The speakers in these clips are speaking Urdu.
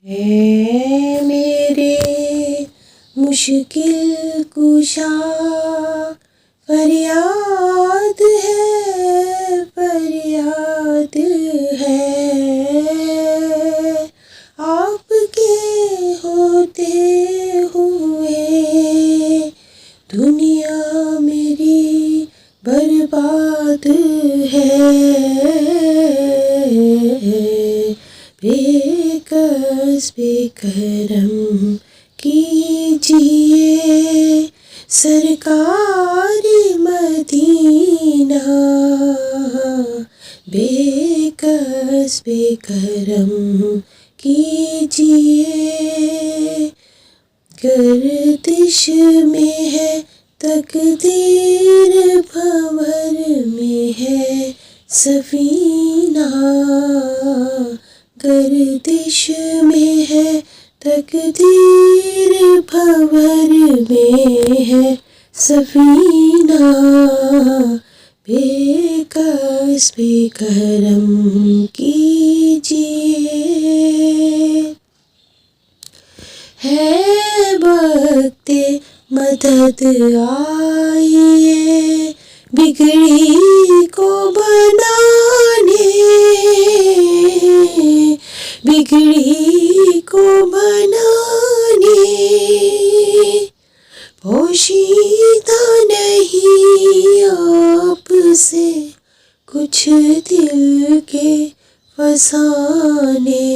اے میرے مشکل کشا، فریاد ہے فریاد ہے، آپ کے ہوتے ہوئے دنیا میری برباد ہے، بے کس بے کرم کیجیے سرکار مدینہ، بے کس بے کرم کیجیے، گردش میں ہے تقدیر، بھنور میں ہے سفینہ، گردش میں ہے تقدیر، بھنور میں ہے سفینہ، بے کس بے کرم کیجیے، ہے وقت مدد آئیے بگڑی کو بنانے، بگڑی کو بنانے، پوشیدہ نہیں آپ سے کچھ دل کے فسانے،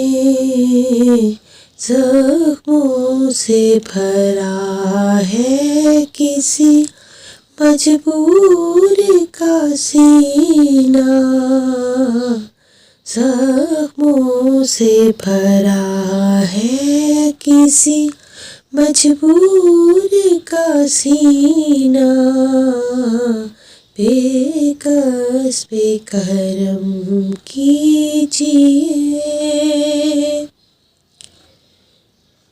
زخموں سے بھرا ہے کسی مجبور کا سینہ، زخموں سے بھرا ہے کسی مجبور کا سینہ، بے کس بے کرم کیجیے،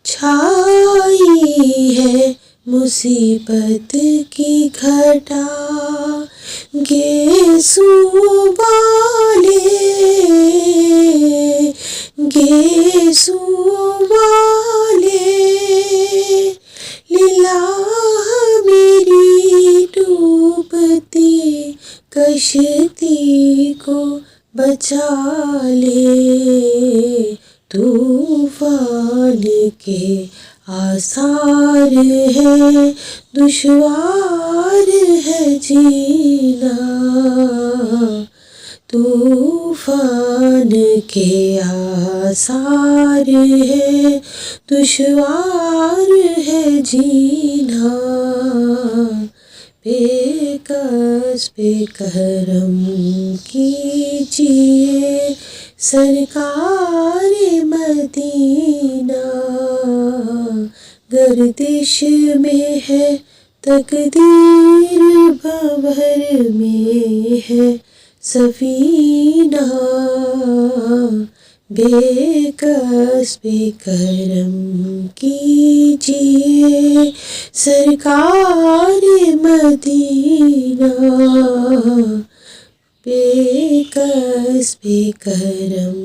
چھائی ہے مصیبت کی گھٹا، گیسو والے گیسو والے، للہ میری ڈوبتی کشتی کو بچا لے، طوفان کے آثار ہے دشوار ہے جینا، طوفان کے آثار ہے دشوار ہے جینا، بے کس بے کرم کیجیے سرکار مدینہ، گردش میں ہے تقدیر، بھنور میں ہے سفینہ، بے کس بے کرم کیجیے سرکار مدینہ، بے کس بے کرم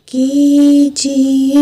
کیجیے۔